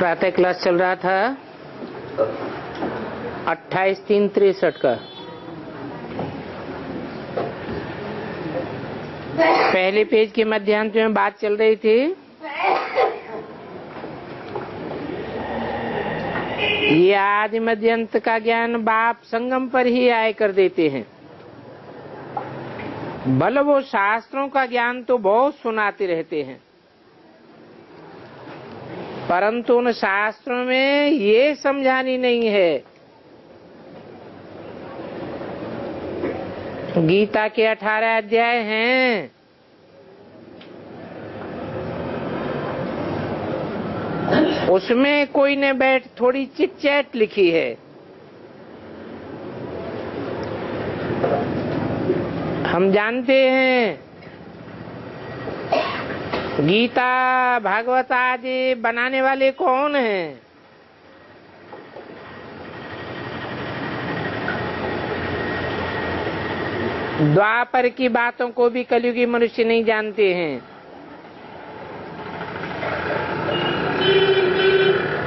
प्रातः क्लास चल रहा था 28/3/63 का। पहले पेज के मध्यांत में बात चल रही थी ये आदि मध्यंत का ज्ञान बाप संगम पर ही आय कर देते हैं। भले वो शास्त्रों का ज्ञान तो बहुत सुनाते रहते हैं, परंतु उन शास्त्रों में ये समझानी नहीं है। गीता के 18 अध्याय हैं, उसमें कोई ने बैठ थोड़ी चिट चैट लिखी है। हम जानते हैं गीता भागवत आदि बनाने वाले कौन हैं। द्वापर की बातों को भी कलयुगी मनुष्य नहीं जानते हैं।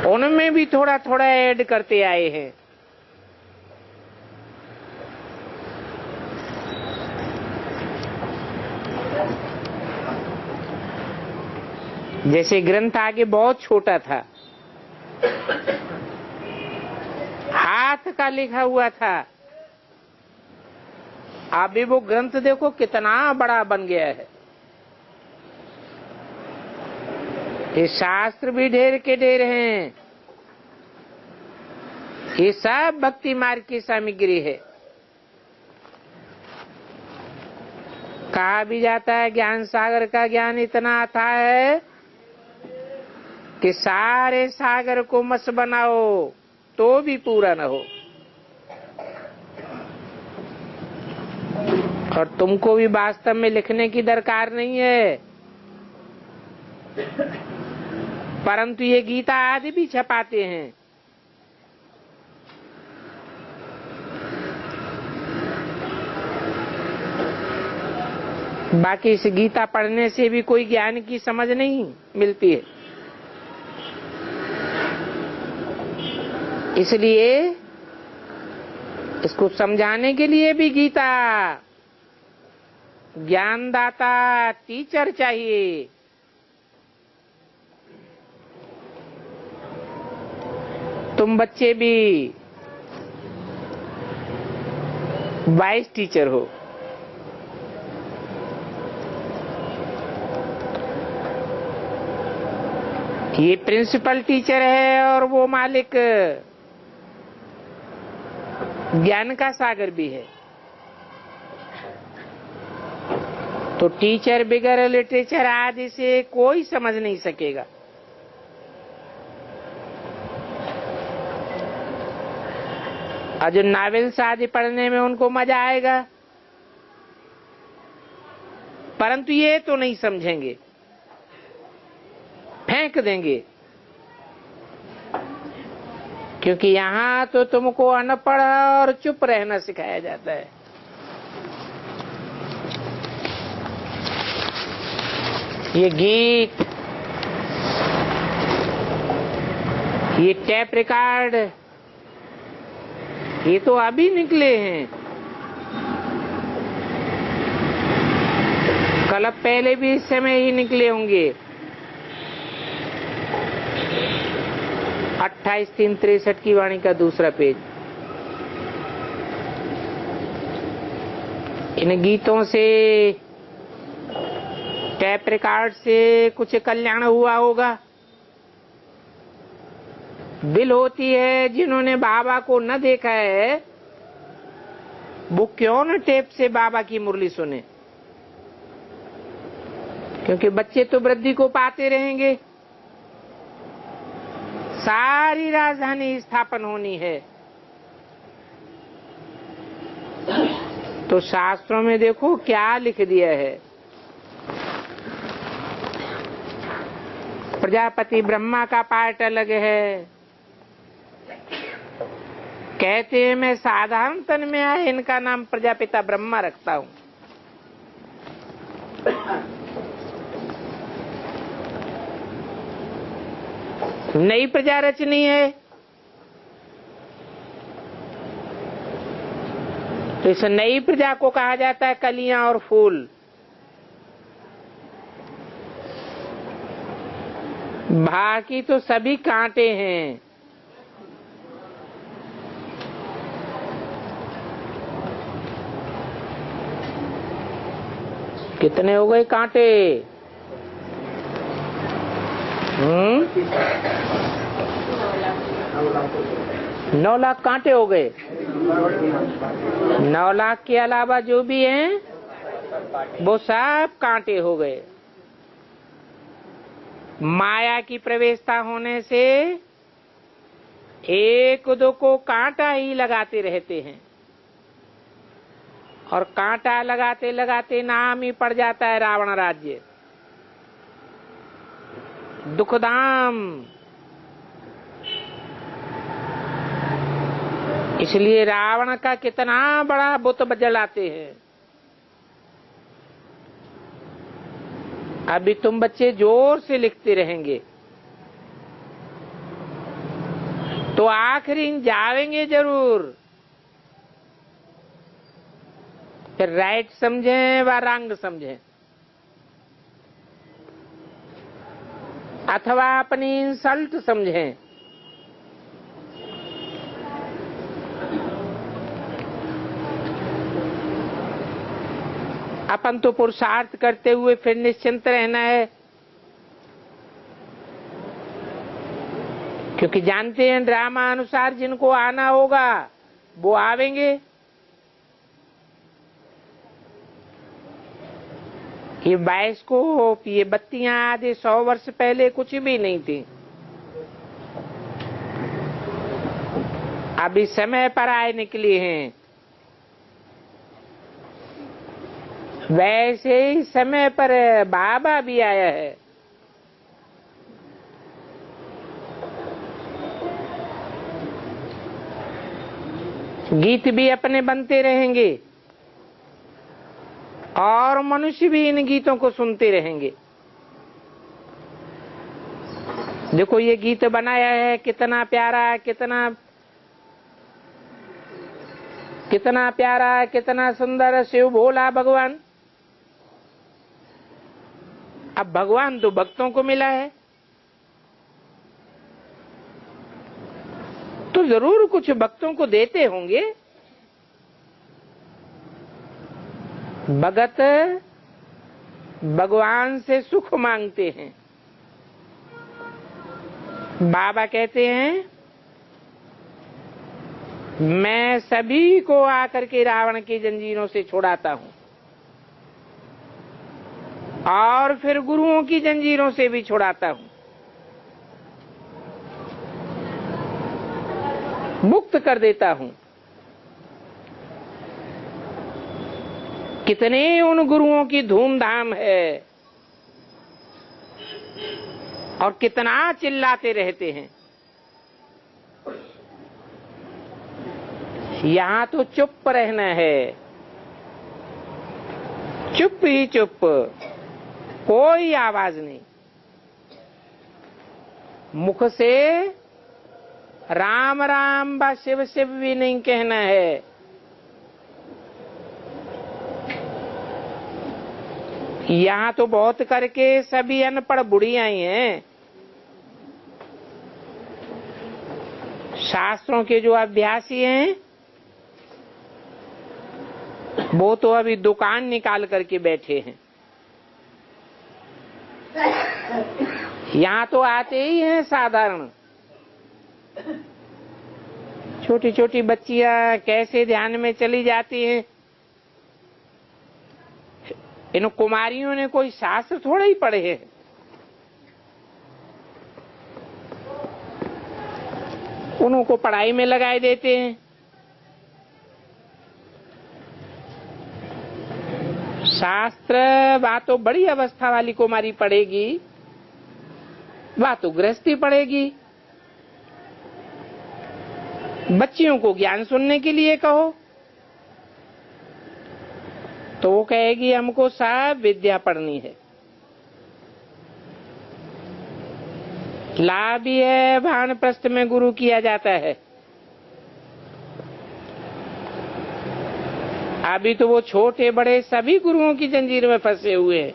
उनमें भी थोड़ा थोड़ा ऐड करते आए हैं। जैसे ग्रंथ आगे बहुत छोटा था, हाथ का लिखा हुआ था, अभी वो ग्रंथ देखो कितना बड़ा बन गया है। ये शास्त्र भी ढेर के ढेर हैं। ये सब भक्ति मार्ग की सामग्री है। कहा भी जाता है ज्ञान सागर का ज्ञान इतना अथाह है कि सारे सागर को मस बनाओ तो भी पूरा न हो। और तुमको भी वास्तव में लिखने की दरकार नहीं है, परंतु ये गीता आदि भी छपाते हैं। बाकी इस गीता पढ़ने से भी कोई ज्ञान की समझ नहीं मिलती है। इसलिए इसको समझाने के लिए भी गीता ज्ञानदाता टीचर चाहिए। तुम बच्चे भी वाइस टीचर हो। ये प्रिंसिपल टीचर है और वो मालिक ज्ञान का सागर भी है। तो टीचर बिगर लिटरेचर आदि से कोई समझ नहीं सकेगा। और जो नॉवेल्स आदि पढ़ने में उनको मजा आएगा, परंतु ये तो नहीं समझेंगे, फेंक देंगे। क्योंकि यहाँ तो तुमको अनपढ़ और चुप रहना सिखाया जाता है। ये गीत, ये टेप रिकॉर्ड, ये तो अभी निकले हैं। कल पहले भी इस समय ही निकले होंगे। 28/3/63 की वाणी का दूसरा पेज। इन गीतों से, टैप रिकॉर्ड से कुछ कल्याण हुआ होगा। दिल होती है जिन्होंने बाबा को न देखा है, वो क्यों न टेप से बाबा की मुरली सुने। क्योंकि बच्चे तो वृद्धि को पाते रहेंगे। सारी राजधानी स्थापन होनी है। तो शास्त्रों में देखो क्या लिख दिया है। प्रजापति ब्रह्मा का पार्ट अलग है। कहते हैं मैं साधारण तन में आए इनका नाम प्रजापिता ब्रह्मा रखता हूं। नई प्रजा रचनी है। तो इस नई प्रजा को कहा जाता है कलियां और फूल। बाकी तो सभी कांटे हैं। कितने हो गए कांटे? 9 लाख कांटे हो गए। 9 लाख के अलावा जो भी हैं वो सब कांटे हो गए। माया की प्रवेशता होने से एक दो को कांटा ही लगाते रहते हैं और कांटा लगाते लगाते नाम ही पड़ जाता है रावण राज्य, दुखधाम। इसलिए रावण का कितना बड़ा बुत जलाते हैं। अभी तुम बच्चे जोर से लिखते रहेंगे तो आखिरी जावेंगे जरूर। फिर राइट समझें व रंग समझें, अथवा अपनी इंसल्ट समझें। अपन तो पुरुषार्थ करते हुए फिर निश्चिंत रहना है, क्योंकि जानते हैं ड्रामा अनुसार जिनको आना होगा वो आवेंगे। ये बाइस्कोप, ये बत्तियां आदि 100 वर्ष पहले कुछ भी नहीं थी। अभी समय पर आए निकली हैं। वैसे ही समय पर बाबा भी आया है। गीत भी अपने बनते रहेंगे और मनुष्य भी इन गीतों को सुनते रहेंगे। देखो ये गीत बनाया है, कितना प्यारा, कितना प्यारा, कितना सुंदर शिव भोला भगवान। अब भगवान तो भक्तों को मिला है तो जरूर कुछ भक्तों को देते होंगे। भगत भगवान से सुख मांगते हैं। बाबा कहते हैं मैं सभी को आकर के रावण की जंजीरों से छुड़ाता हूं और फिर गुरुओं की जंजीरों से भी छुड़ाता हूं, मुक्त कर देता हूं। कितने उन गुरुओं की धूमधाम है और कितना चिल्लाते रहते हैं। यहां तो चुप रहना है, चुप ही चुप, कोई आवाज नहीं। मुख से राम राम व शिव शिव भी नहीं कहना है। यहां तो बहुत करके सभी अनपढ़ बुढ़ियां ही हैं। शास्त्रों के जो अभ्यासी हैं वो तो अभी दुकान निकाल करके बैठे हैं। यहां तो आते ही हैं साधारण। छोटी छोटी बच्चियां कैसे ध्यान में चली जाती हैं। इन कुमारियों ने कोई शास्त्र थोड़ा ही पढ़े हैं। उनको पढ़ाई में लगाए देते हैं। शास्त्र वह तो बड़ी अवस्था वाली कुमारी पढ़ेगी, वह तो गृहस्थी पढ़ेगी। बच्चियों को ज्ञान सुनने के लिए कहो तो वो कहेगी हमको सब विद्या पढ़नी है। लाभ भी है, वानप्रस्थ में गुरु किया जाता है। अभी तो वो छोटे बड़े सभी गुरुओं की जंजीर में फंसे हुए हैं।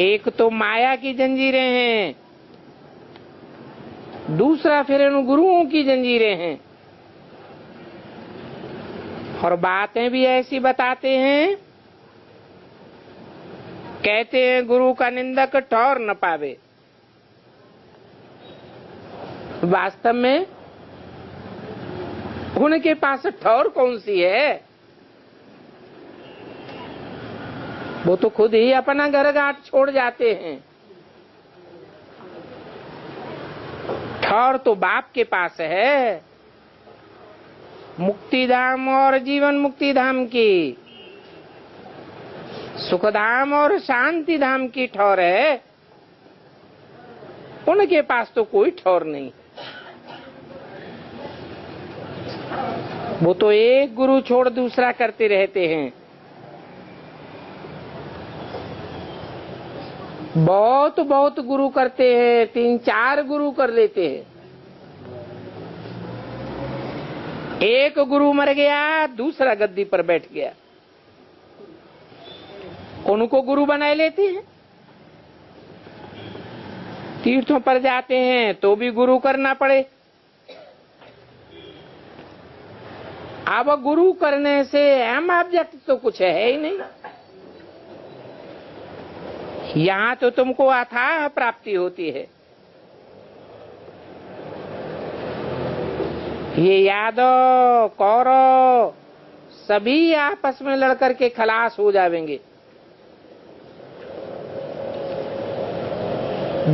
एक तो माया की जंजीरें हैं, दूसरा फिर उन गुरुओं की जंजीरें हैं, और बातें भी ऐसी बताते हैं, कहते हैं गुरु का निंदक ठौर न पावे। वास्तव में उनके पास ठौर कौन सी है? वो तो खुद ही अपना घर घाट छोड़ जाते हैं। ठौर तो बाप के पास है, मुक्ति धाम और जीवन मुक्ति धाम की, सुखधाम और शांति धाम की ठौर है। उनके पास तो कोई ठौर नहीं। वो तो एक गुरु छोड़ दूसरा करते रहते हैं। बहुत बहुत गुरु करते हैं, 3-4 गुरु कर लेते हैं। एक गुरु मर गया, दूसरा गद्दी पर बैठ गया, उनको गुरु बना लेते हैं। तीर्थों पर जाते हैं तो भी गुरु करना पड़े। अब गुरु करने से अहम ऑब्जेक्ट तो कुछ है ही नहीं। यहाँ तो तुमको अथाह प्राप्ति होती है। ये यादव कौरव सभी आपस में लड़कर के खलास हो जाएंगे।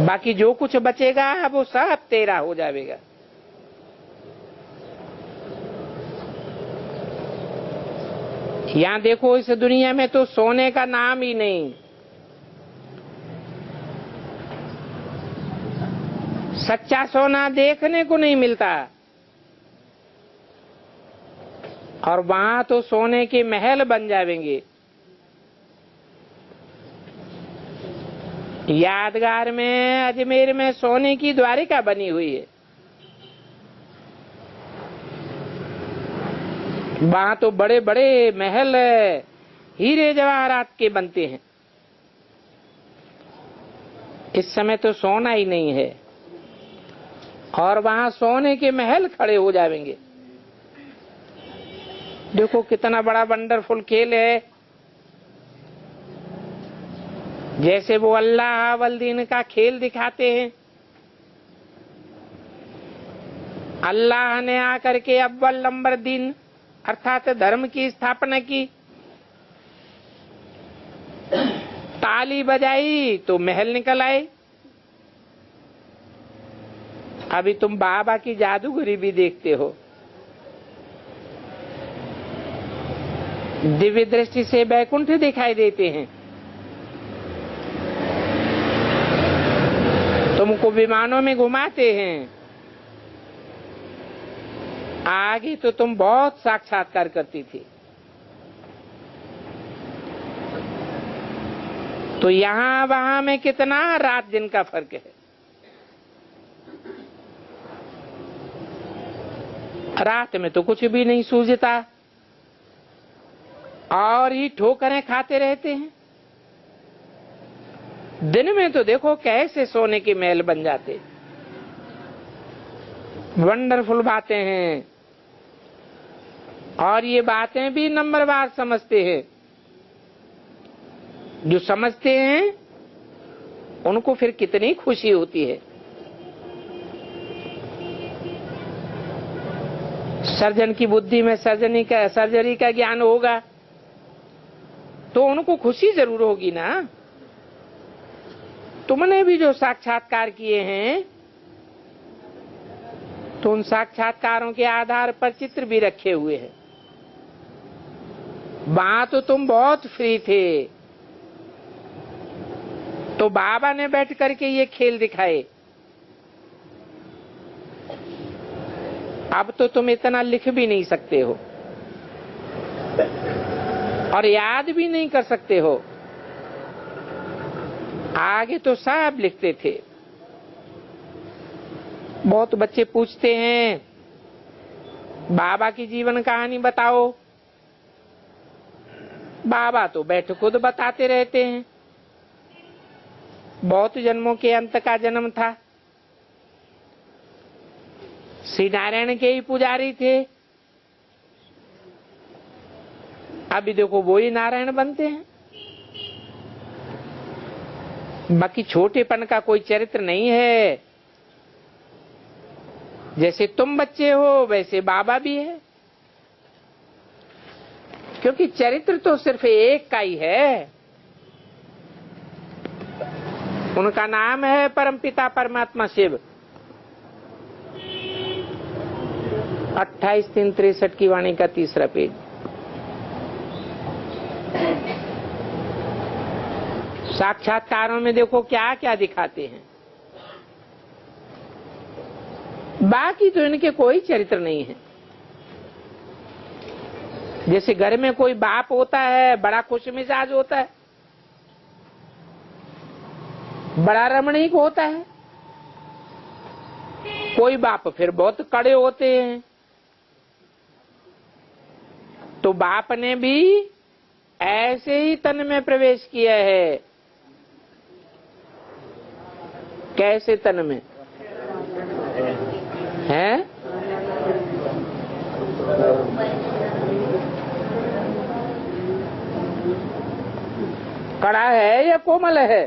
बाकी जो कुछ बचेगा वो सब तेरा हो जाएगा। यहाँ देखो, इस दुनिया में तो सोने का नाम ही नहीं। सच्चा सोना देखने को नहीं मिलता, और वहां तो सोने के महल बन जाएंगे। यादगार में अजमेर में सोने की द्वारिका बनी हुई है। वहां तो बड़े बड़े महल हीरे जवाहरात के बनते हैं। इस समय तो सोना ही नहीं है, और वहां सोने के महल खड़े हो जाएंगे। देखो कितना बड़ा वंडरफुल खेल है। जैसे वो अल्लाह वल्दीन का खेल दिखाते हैं। अल्लाह ने आकर के अव्वल नंबर दिन अर्थात धर्म की स्थापना की, ताली बजाई तो महल निकल आए। अभी तुम बाबा की जादूगरी भी देखते हो। दिव्य दृष्टि से बैकुंठ दिखाई देते हैं। तुमको विमानों में घुमाते हैं। आगे तो तुम बहुत साक्षात्कार करती थी। तो यहाँ वहां में कितना रात दिन का फर्क है। रात में तो कुछ भी नहीं सूझता, और ही ठोकरें खाते रहते हैं। दिन में तो देखो कैसे सोने के महल बन जाते। वंडरफुल बातें हैं, और ये बातें भी नंबरवार समझते हैं। जो समझते हैं उनको फिर कितनी खुशी होती है। सर्जन की बुद्धि में सर्जरी का ज्ञान होगा तो उनको खुशी जरूर होगी ना। तुमने भी जो साक्षात्कार किए हैं तो उन साक्षात्कारों के आधार पर चित्र भी रखे हुए हैं। वहां तो तुम बहुत फ्री थे, तो बाबा ने बैठ करके ये खेल दिखाए। अब तो तुम इतना लिख भी नहीं सकते हो और याद भी नहीं कर सकते हो। आगे तो सब लिखते थे। बहुत बच्चे पूछते हैं बाबा की जीवन कहानी बताओ। बाबा तो बैठ खुद बताते रहते हैं। बहुत जन्मों के अंत का जन्म था। श्री नारायण के ही पुजारी थे। अभी देखो वो ही नारायण बनते हैं। बाकी छोटेपन का कोई चरित्र नहीं है। जैसे तुम बच्चे हो वैसे बाबा भी है। क्योंकि चरित्र तो सिर्फ एक का ही है। उनका नाम है परमपिता परमात्मा शिव। 28-3-63 की वाणी का 3रा पेज। साक्षात्कारों में देखो क्या क्या दिखाते हैं। बाकी तो इनके कोई चरित्र नहीं है। जैसे घर में कोई बाप होता है, बड़ा खुश मिजाज होता है, बड़ा रमणीक होता है। कोई बाप फिर बहुत कड़े होते हैं। तो बाप ने भी ऐसे ही तन में प्रवेश किया है। कैसे तन में है? कड़ा है या कोमल है?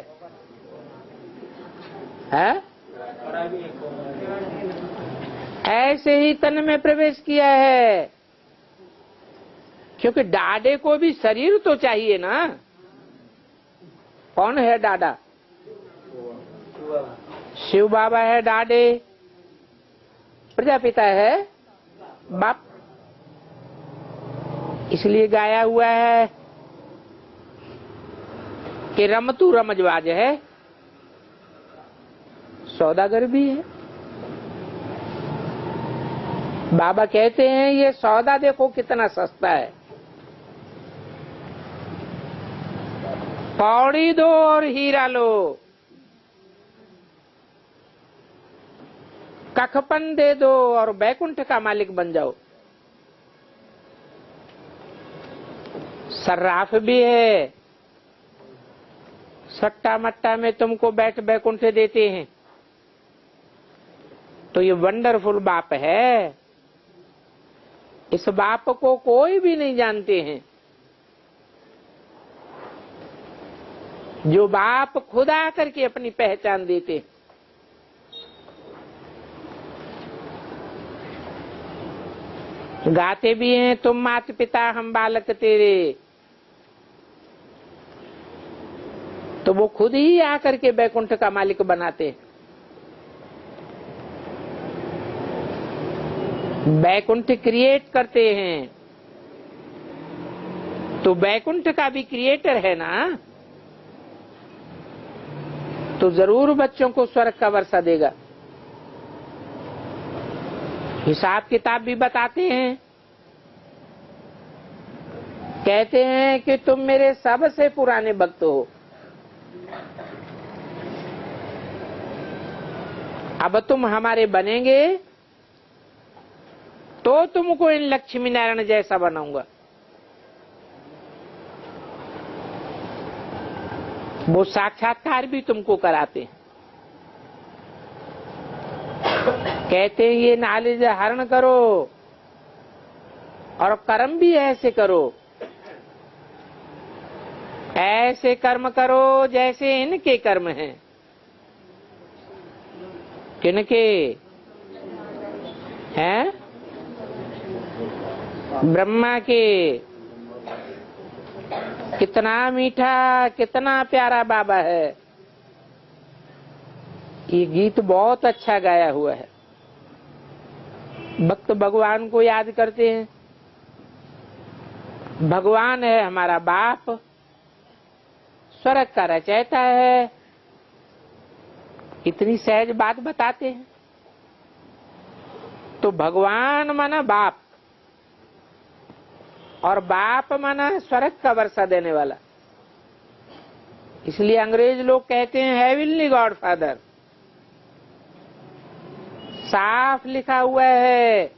हैं? ऐसे ही तन में प्रवेश किया है। क्योंकि डाडे को भी शरीर तो चाहिए ना। कौन है डाडा? शिव बाबा है डाडे। प्रजापिता है बाप। इसलिए गाया हुआ है कि रमतू रमजबाज है, सौदागर भी है। बाबा कहते हैं ये सौदा देखो कितना सस्ता है। पौड़ी दो और हीरा लो, कखपन दे दो और बैकुंठ का मालिक बन जाओ। सर्राफ भी है। सट्टा मट्टा में तुमको बैठ बैकुंठ देते हैं। तो ये वंडरफुल बाप है। इस बाप को कोई भी नहीं जानते हैं। जो बाप खुद आकर के अपनी पहचान देते। गाते भी हैं तुम मात पिता हम बालक तेरे। तो वो खुद ही आकर के बैकुंठ का मालिक बनाते। बैकुंठ क्रिएट करते हैं। तो बैकुंठ का भी क्रिएटर है ना। तो जरूर बच्चों को स्वर्ग का वर्षा देगा। हिसाब किताब भी बताते हैं। कहते हैं कि तुम मेरे सबसे पुराने भक्त हो। अब तुम हमारे बनेंगे तो तुमको इन लक्ष्मी नारायण जैसा बनाऊंगा। वो साक्षात्कार भी तुमको कराते हैं। कहते हैं ये नॉलेज हरण करो और कर्म भी ऐसे करो। ऐसे कर्म करो जैसे इनके कर्म हैं। किनके हैं? ब्रह्मा के। कितना मीठा कितना प्यारा बाबा है। ये गीत बहुत अच्छा गाया हुआ है। भक्त भगवान को याद करते हैं। भगवान है हमारा बाप, स्वर्ग का रचयिता है। इतनी सहज बात बताते हैं। तो भगवान माना बाप और बाप माना स्वर्ग का वर्षा देने वाला। इसलिए अंग्रेज लोग कहते हैं हेवनली गॉडफादर। साफ लिखा हुआ है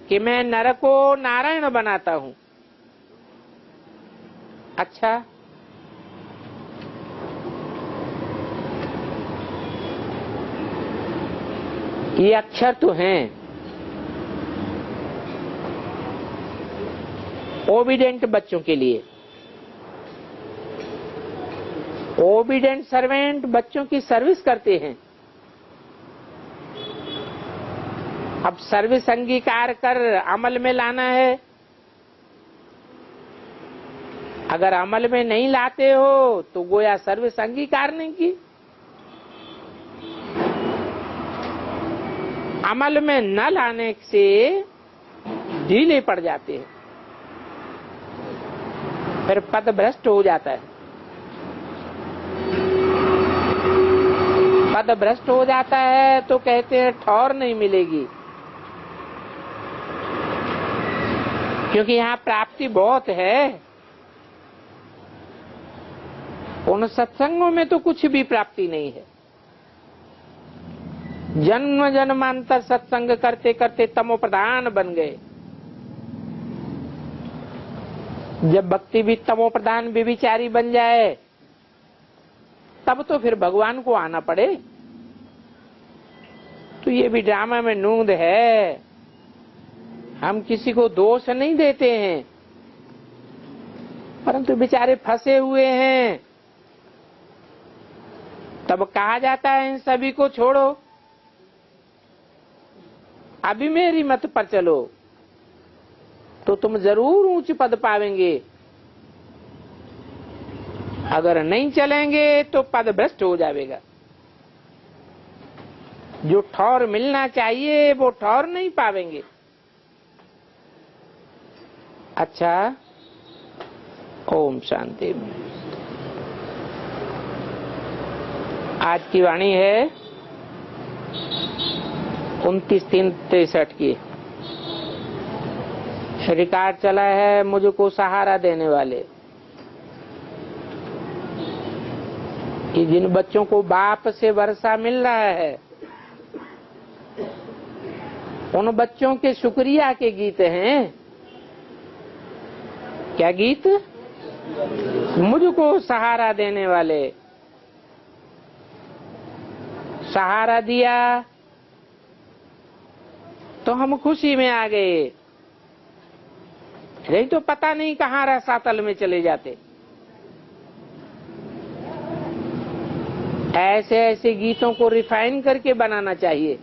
कि मैं नर को नारायण बनाता हूं। अच्छा, ये अक्षर तो हैं ओबीडेंट बच्चों के लिए। ओबीडेंट सर्वेंट बच्चों की सर्विस करते हैं। अब सर्विस अंगीकार कर अमल में लाना है। अगर अमल में नहीं लाते हो तो गोया सर्विस अंगीकार नहीं की। अमल में न लाने से ढीले पड़ जाते हैं, फिर पद भ्रष्ट हो जाता है। पद भ्रष्ट हो जाता है तो कहते हैं ठौर नहीं मिलेगी, क्योंकि यहाँ प्राप्ति बहुत है। उन सत्संगों में तो कुछ भी प्राप्ति नहीं है। जन्म जन्मांतर सत्संग करते करते तमो प्रधान बन गए। जब भक्ति भी तमो प्रधान व्यभिचारी बन जाए तब तो फिर भगवान को आना पड़े। तो ये भी ड्रामा में नूंद है। हम किसी को दोष नहीं देते हैं, परंतु बेचारे फंसे हुए हैं। तब कहा जाता है इन सभी को छोड़ो, अभी मेरी मत पर चलो तो तुम जरूर ऊंच पद पावेंगे। अगर नहीं चलेंगे तो पद भ्रष्ट हो जाएगा। जो ठौर मिलना चाहिए वो ठौर नहीं पावेंगे। अच्छा, ओम शांति। आज की वाणी है 29/3/63 की। रिकॉर्ड चला है मुझको सहारा देने वाले। कि जिन बच्चों को बाप से वर्षा मिल रहा है उन बच्चों के शुक्रिया के गीत हैं। क्या गीत? मुझको सहारा देने वाले। सहारा दिया तो हम खुशी में आ गए, नहीं तो पता नहीं कहाँ रसातल में चले जाते। ऐसे ऐसे गीतों को रिफाइन करके बनाना चाहिए।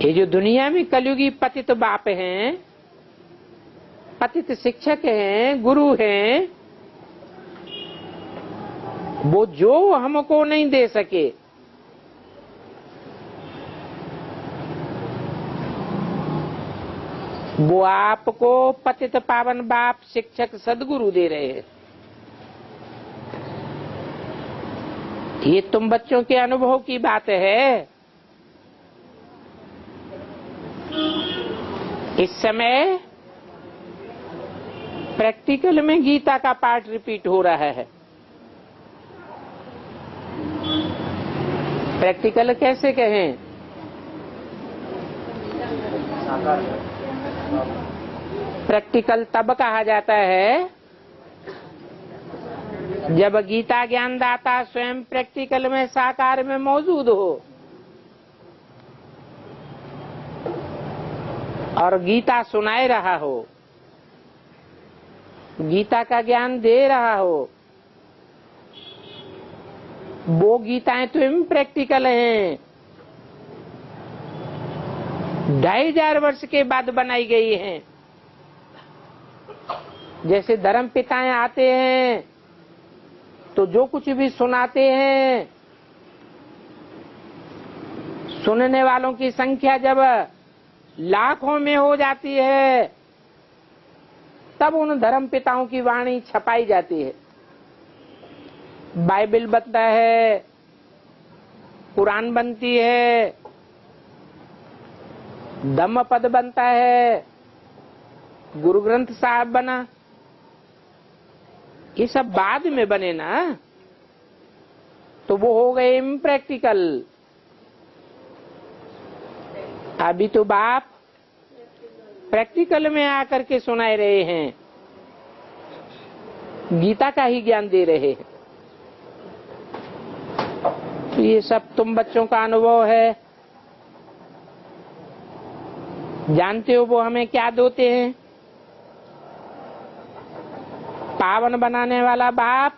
ये जो दुनिया में कलयुगी पतित बाप हैं, पतित शिक्षक हैं, गुरु हैं, वो जो हमको नहीं दे सके वो आपको पतित पावन बाप शिक्षक सदगुरु दे रहे हैं। ये तुम बच्चों के अनुभव की बात है। इस समय प्रैक्टिकल में गीता का पाठ रिपीट हो रहा है। प्रैक्टिकल कैसे कहें? प्रैक्टिकल तब कहा जाता है जब गीता ज्ञानदाता स्वयं प्रैक्टिकल में साकार में मौजूद हो और गीता सुनाए रहा हो, गीता का ज्ञान दे रहा हो। वो गीताएं तो इम्प्रैक्टिकल हैं, 2500 वर्ष के बाद बनाई गई हैं। जैसे धर्म पिताएं आते हैं तो जो कुछ भी सुनाते हैं, सुनने वालों की संख्या जब लाखों में हो जाती है तब उन धर्म पिताओं की वाणी छपाई जाती है। बाइबल बनता है, कुरान बनती है, धम्म पद बनता है, गुरु ग्रंथ साहब बना। ये सब बाद में बने ना, तो वो हो गए इम्प्रैक्टिकल। अभी तो बाप प्रैक्टिकल में आकर के सुनाए रहे हैं, गीता का ही ज्ञान दे रहे हैं। तो ये सब तुम बच्चों का अनुभव है, जानते हो वो हमें क्या देते हैं। पावन बनाने वाला बाप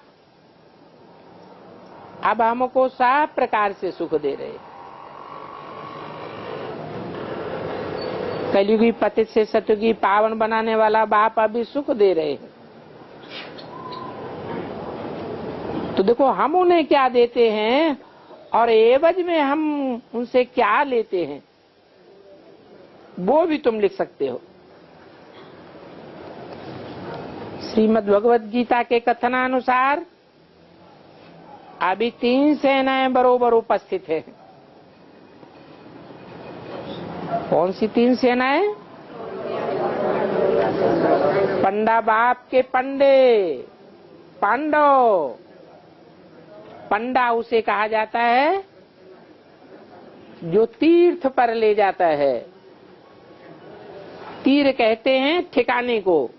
अब हमको सब प्रकार से सुख दे रहे हैं। कलयुगी पतित से सतयुगी पावन बनाने वाला बाप अभी सुख दे रहे हैं। तो देखो हम उन्हें क्या देते हैं और एवज में हम उनसे क्या लेते हैं, वो भी तुम लिख सकते हो। श्रीमद् भगवद गीता के कथनानुसार अभी 3 सेनाएं बरोबर उपस्थित है। कौन सी 3 सेनाएं? पंडा बाप के पंडे, पांडव। पंडा उसे कहा जाता है जो तीर्थ पर ले जाता है। तीर कहते हैं ठिकाने को,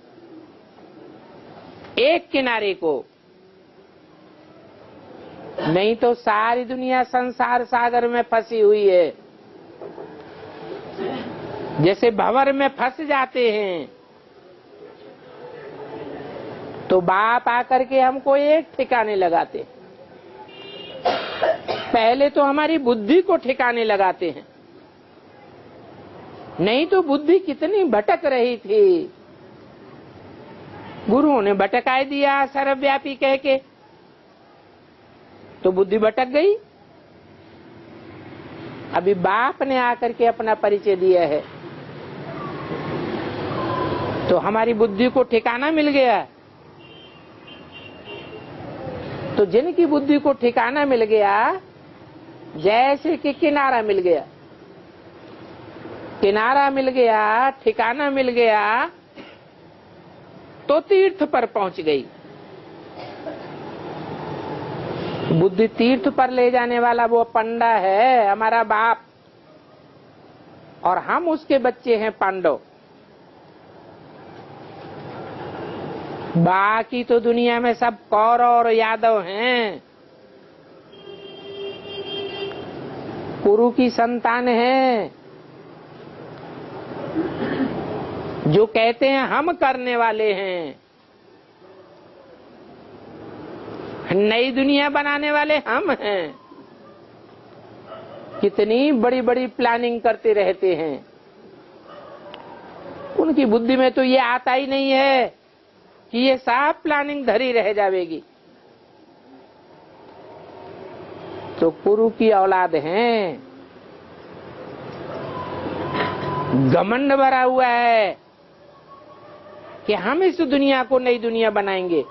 एक किनारे को। नहीं तो सारी दुनिया संसार सागर में फंसी हुई है। जैसे भंवर में फंस जाते हैं, तो बाप आकर के हमको एक ठिकाने लगाते। पहले तो हमारी बुद्धि को ठिकाने लगाते हैं, नहीं तो बुद्धि कितनी भटक रही थी। गुरुओं ने भटकाए दिया सर्वव्यापी कह के, तो बुद्धि भटक गई। अभी बाप ने आकर के अपना परिचय दिया है, तो हमारी बुद्धि को ठिकाना मिल गया। तो जिनकी बुद्धि को ठिकाना मिल गया, जैसे कि किनारा मिल गया, किनारा मिल गया, ठिकाना मिल गया, तो तीर्थ पर पहुंच गई। बुद्धि तीर्थ पर ले जाने वाला वो पंडा है, हमारा बाप, और हम उसके बच्चे हैं पांडव। बाकी तो दुनिया में सब कौरव और यादव हैं, कुरु की संतान है, जो कहते हैं हम करने वाले हैं। नई दुनिया बनाने वाले हम हैं। कितनी बड़ी बड़ी प्लानिंग करते रहते हैं। उनकी बुद्धि में तो ये आता ही नहीं है कि ये सब प्लानिंग धरी रह जाएगी। तो कुरु की औलाद हैं, घमंड भरा हुआ है कि हम इस दुनिया को नई दुनिया बनाएंगे,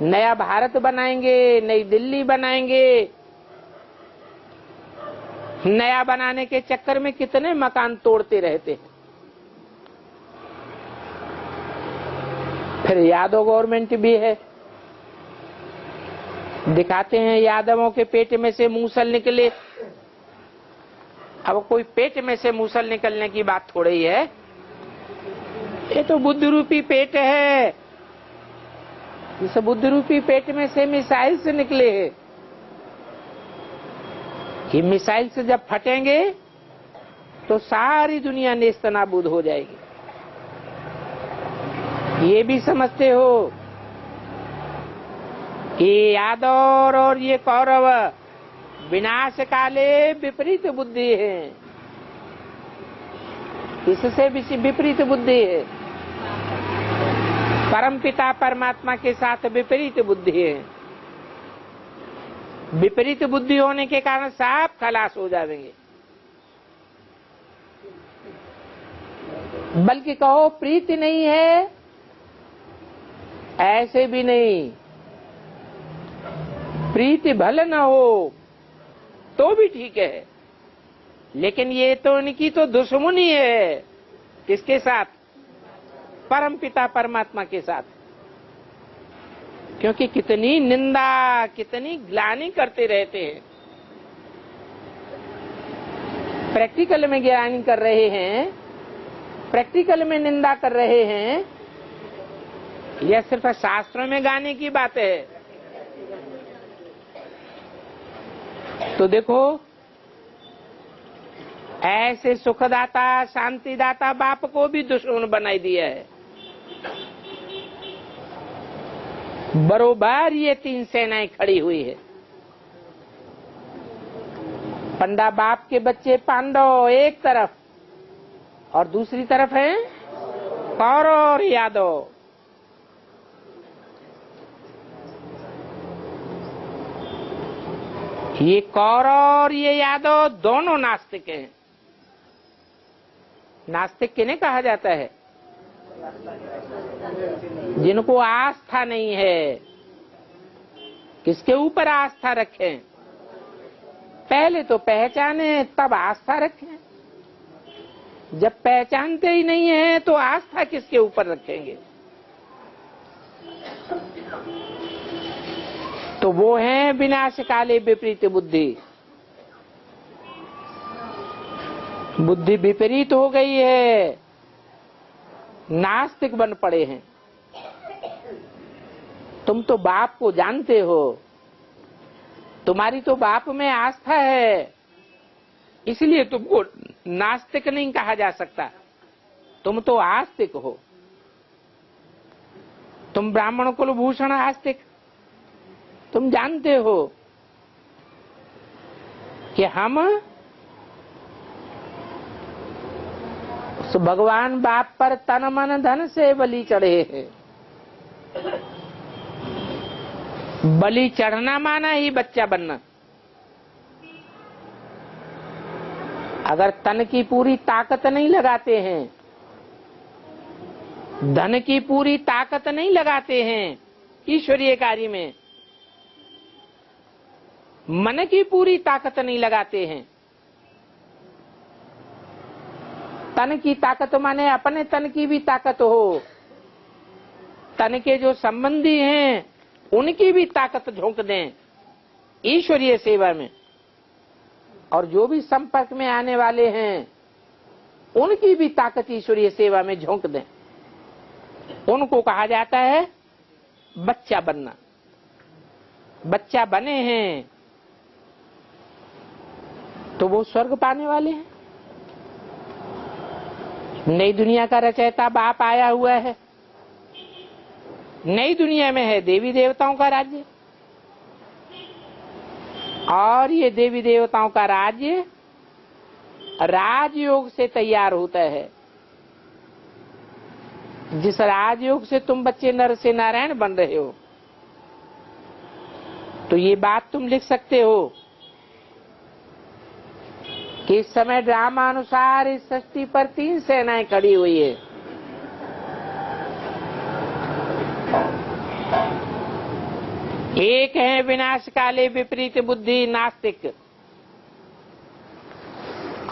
नया भारत बनाएंगे, नई दिल्ली बनाएंगे। नया बनाने के चक्कर में कितने मकान तोड़ते रहते हैं। फिर यादव गवर्नमेंट भी है, दिखाते हैं यादवों के पेट में से मूसल निकले। अब कोई पेट में से मूसल निकलने की बात थोड़ी ही है, ये तो बुद्ध रूपी पेट है। इस बुद्ध रूपी पेट में से मिसाइल से निकले हैं। ये मिसाइल से जब फटेंगे तो सारी दुनिया नेस्तनाबूद हो जाएगी। ये भी समझते हो ये यादव और ये कौरव विनाश काले विपरीत बुद्धि है। इससे विपरीत बुद्धि है। परमपिता परमात्मा के साथ विपरीत बुद्धि है। विपरीत बुद्धि होने के कारण सब खलास हो जाएंगे। बल्कि कहो प्रीति नहीं है, ऐसे भी नहीं। प्रीति भले न हो तो भी ठीक है, लेकिन ये तो इनकी तो दुश्मनी है। किसके साथ? परमपिता परमात्मा के साथ। क्योंकि कितनी निंदा, कितनी ग्लानि करते रहते हैं। प्रैक्टिकल में ग्लानि कर रहे हैं, प्रैक्टिकल में निंदा कर रहे हैं। यह सिर्फ शास्त्रों में गाने की बात है। तो देखो, ऐसे सुखदाता, शांतिदाता बाप को भी दुश्मन बनाई दिया है। बरोबर ये तीन सेनाएं खड़ी हुई है। पंडा बाप के बच्चे पांडव एक तरफ, और दूसरी तरफ है कौरव और यादव। ये कौरव और ये यादव दोनों नास्तिक हैं। नास्तिक किन्हें कहा जाता है? जिनको आस्था नहीं है। किसके ऊपर आस्था रखें? पहले तो पहचाने, तब आस्था रखें। जब पहचानते ही नहीं है तो आस्था किसके ऊपर रखेंगे? तो वो है विनाश काले विपरीत बुद्धि। बुद्धि विपरीत हो गई है, नास्तिक बन पड़े हैं। तुम तो बाप को जानते हो, तुम्हारी तो बाप में आस्था है, इसलिए तुमको नास्तिक नहीं कहा जा सकता। तुम तो आस्तिक हो। तुम ब्राह्मण कुलभूषण आस्तिक। तुम जानते हो कि हम उस भगवान बाप पर तन मन धन से बलि चढ़े हैं। बलि चढ़ना माना ही बच्चा बनना। अगर तन की पूरी ताकत नहीं लगाते हैं, धन की पूरी ताकत नहीं लगाते हैं ईश्वरीय कार्य में, मन की पूरी ताकत नहीं लगाते हैं, तन की ताकत माने अपने तन की भी ताकत हो, तन के जो संबंधी हैं उनकी भी ताकत झोंक दें ईश्वरीय सेवा में, और जो भी संपर्क में आने वाले हैं उनकी भी ताकत ईश्वरीय सेवा में झोंक दें, उनको कहा जाता है बच्चा बनना। बच्चा बने हैं तो वो स्वर्ग पाने वाले हैं। नई दुनिया का रचयिता बाप आया हुआ है। नई दुनिया में है देवी देवताओं का राज्य, और ये देवी देवताओं का राज्य राजयोग से तैयार होता है। जिस राजयोग से तुम बच्चे नर से नारायण बन रहे हो, तो ये बात तुम लिख सकते हो कि इस समय ड्रामा अनुसार इस सृष्टि पर तीन सेनाएं खड़ी हुई है। एक है विनाश काले विपरीत बुद्धि नास्तिक,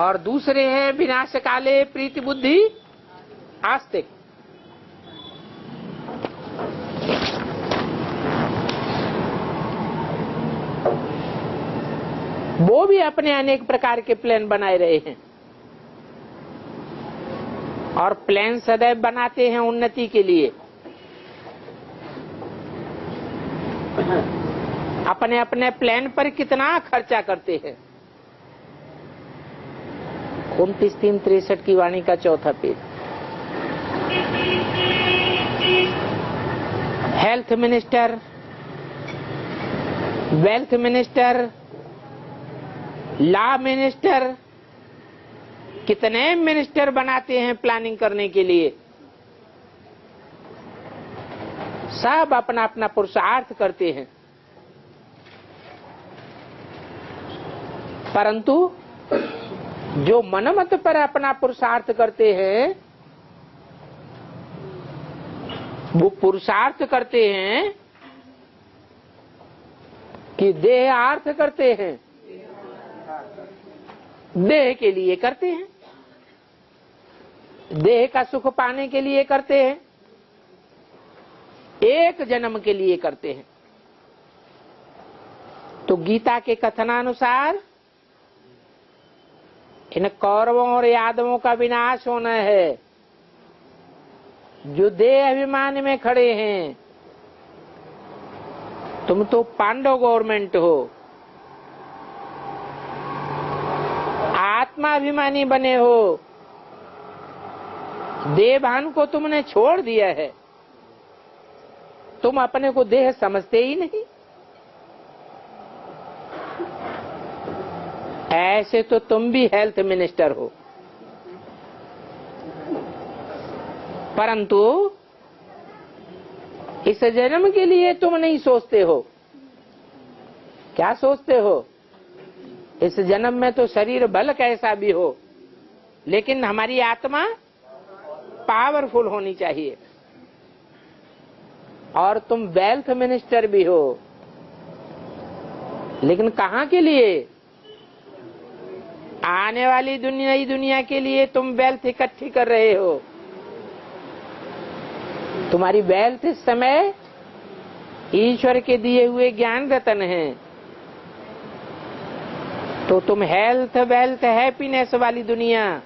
और दूसरे हैं विनाश काले प्रीति बुद्धि आस्तिक। वो भी अपने अनेक प्रकार के प्लान बनाए रहे हैं, और प्लान सदैव बनाते हैं उन्नति के लिए। अपने अपने प्लान पर कितना खर्चा करते हैं। 29-3-63 की वाणी का चौथा page. Health minister, wealth minister, law minister, कितने मिनिस्टर बनाते हैं प्लानिंग करने के लिए। सब अपना अपना पुरुषार्थ करते हैं, परंतु जो मनमत पर अपना पुरुषार्थ करते हैं, वो पुरुषार्थ करते हैं कि देहार्थ करते हैं। देह के लिए करते हैं, देह का सुख पाने के लिए करते हैं। एक जन्म के लिए करते हैं। तो गीता के कथनानुसार इन कौरवों और यादवों का विनाश होना है जो देह अभिमान में खड़े हैं। तुम तो पांडव गवर्नमेंट हो, आत्माभिमानी बने हो, देहभान को तुमने छोड़ दिया है, तुम अपने को देह समझते ही नहीं। ऐसे तो तुम भी हेल्थ मिनिस्टर हो, परंतु इस जन्म के लिए तुम नहीं सोचते हो। क्या सोचते हो? इस जन्म में तो शरीर बल कैसा भी हो, लेकिन हमारी आत्मा पावरफुल होनी चाहिए। और तुम वेल्थ मिनिस्टर भी हो, लेकिन कहाँ के लिए? आने वाली दुनिया के लिए तुम वेल्थ इकट्ठी कर रहे हो। तुम्हारी वेल्थ इस समय ईश्वर के दिए हुए ज्ञान रतन हैं। तो तुम हेल्थ, वेल्थ, हैप्पीनेस वाली दुनिया,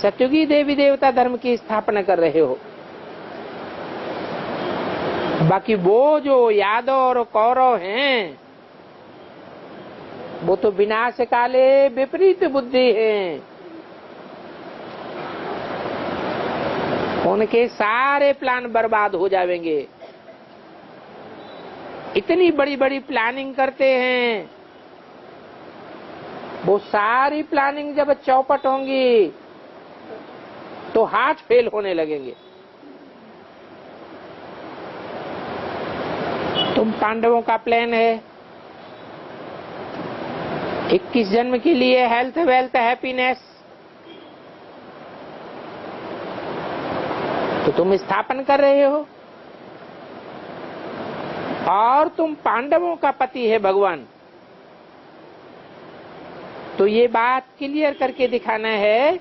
सतयुगी देवी देवता धर्म की स्थापना कर रहे हो। बाकी वो जो यादव और कौरव हैं, वो तो विनाश काले विपरीत बुद्धि हैं। उनके सारे प्लान बर्बाद हो जाएंगे। इतनी बड़ी बड़ी प्लानिंग करते हैं, वो सारी प्लानिंग जब चौपट होंगी तो हार्ट फेल होने लगेंगे। तुम पांडवों का प्लान है 21 जन्म के लिए हेल्थ, वेल्थ, हैप्पीनेस, तो तुम स्थापन कर रहे हो। और तुम पांडवों का पति है भगवान। तो ये बात क्लियर करके दिखाना है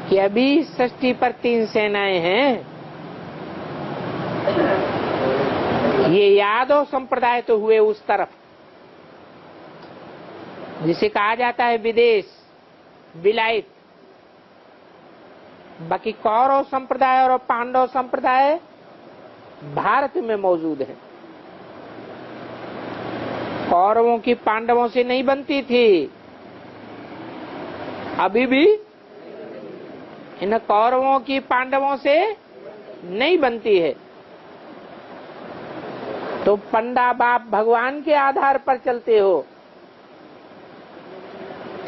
कि अभी सृष्टि पर 3 सेनाएं हैं। ये यादव संप्रदाय तो हुए उस तरफ, जिसे कहा जाता है विदेश, विलायत। बाकी कौरव संप्रदाय और पांडव संप्रदाय भारत में मौजूद है। कौरवों की पांडवों से नहीं बनती थी, अभी भी इन कौरवों की पांडवों से नहीं बनती है। तो पंडा बाप भगवान के आधार पर चलते हो,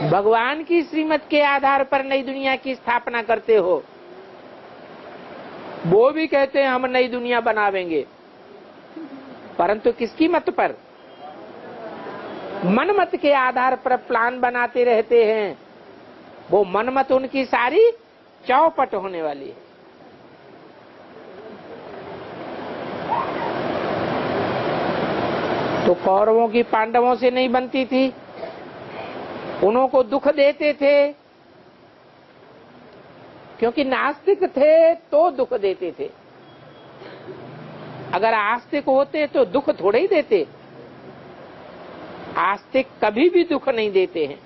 भगवान की श्रीमत के आधार पर नई दुनिया की स्थापना करते हो। वो भी कहते हैं हम नई दुनिया बनावेंगे, परंतु किसकी मत पर? मनमत के आधार पर प्लान बनाते रहते हैं। वो मनमत उनकी सारी चौपट होने वाली है। तो कौरवों की पांडवों से नहीं बनती थी, उनको दुख देते थे, क्योंकि नास्तिक थे तो दुख देते थे। अगर आस्तिक होते तो दुख थोड़े ही देते। आस्तिक कभी भी दुख नहीं देते हैं।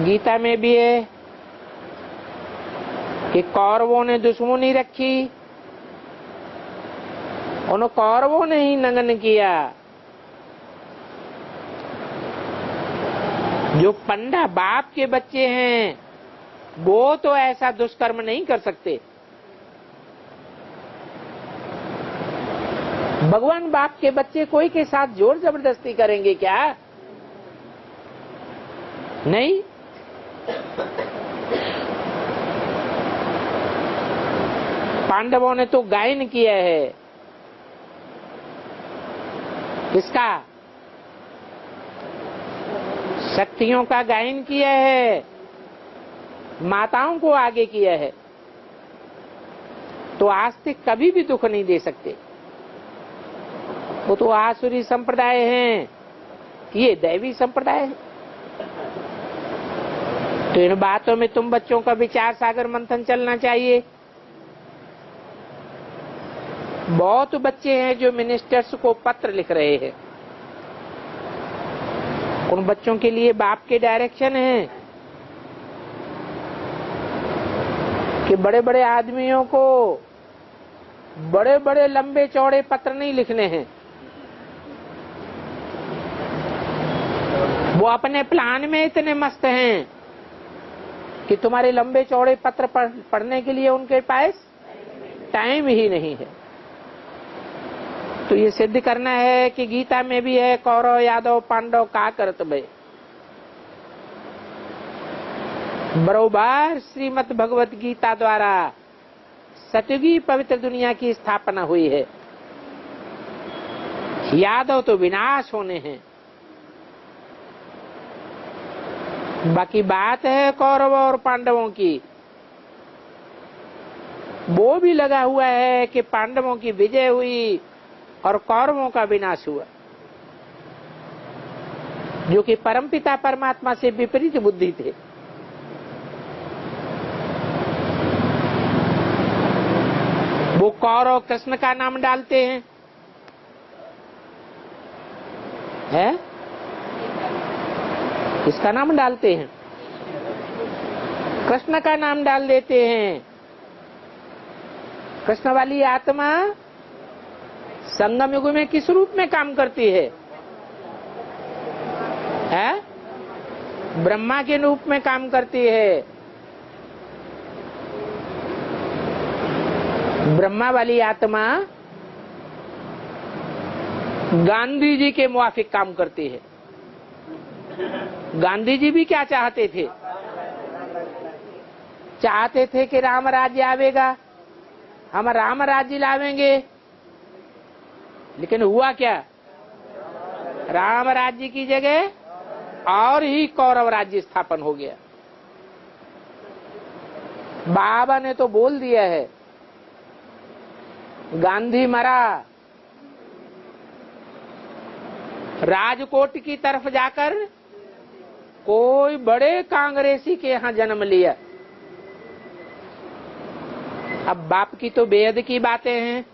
गीता में भी है कि कौरवों ने दुश्मनी रखी, उन कौरवों ने ही नंगन किया। जो पंडा बाप के बच्चे हैं वो तो ऐसा दुष्कर्म नहीं कर सकते। भगवान बाप के बच्चे कोई के साथ जोर जबरदस्ती करेंगे क्या? नहीं। पांडवों ने तो गायन किया है। किसका? शक्तियों का गायन किया है, माताओं को आगे किया है। तो आस्तिक कभी भी दुख नहीं दे सकते। वो तो आसुरी संप्रदाय हैं, ये दैवी संप्रदाय है। तो इन बातों में तुम बच्चों का विचार सागर मंथन चलना चाहिए। बहुत बच्चे हैं जो मिनिस्टर्स को पत्र लिख रहे हैं। उन बच्चों के लिए बाप के डायरेक्शन है कि बड़े बड़े आदमियों को बड़े बड़े लंबे चौड़े पत्र नहीं लिखने हैं। वो अपने प्लान में इतने मस्त हैं कि तुम्हारे लंबे चौड़े पत्र पढ़ने के लिए उनके पास टाइम ही नहीं है। तो ये सिद्ध करना है कि गीता में भी है, कौरव यादव पांडव का करत भय। बरोबर श्रीमद् भगवत गीता द्वारा सतयुगी पवित्र दुनिया की स्थापना हुई है। यादव तो विनाश होने हैं। बाकी बात है कौरव और पांडवों की, वो भी लगा हुआ है कि पांडवों की विजय हुई और कौरवों का विनाश हुआ, जो कि परमपिता परमात्मा से विपरीत बुद्धि थे। वो कौरव कृष्ण का नाम डालते हैं, है? किसका नाम डालते हैं? कृष्ण का नाम डाल देते हैं। कृष्ण वाली आत्मा संगम युग में किस रूप में काम करती है? ब्रह्मा के रूप में काम करती है। ब्रह्मा वाली आत्मा गांधी जी के मुआफिक काम करती है। गांधी जी भी क्या चाहते थे? चाहते थे कि राम राज्य आवेगा, हम राम राज्य लावेंगे। लेकिन हुआ क्या? राम राज्य की जगह और ही कौरव राज्य स्थापन हो गया। बाबा ने तो बोल दिया है, गांधी मरा, राजकोट की तरफ जाकर कोई बड़े कांग्रेसी के यहां जन्म लिया। अब बाप की तो बेहद की बातें हैं।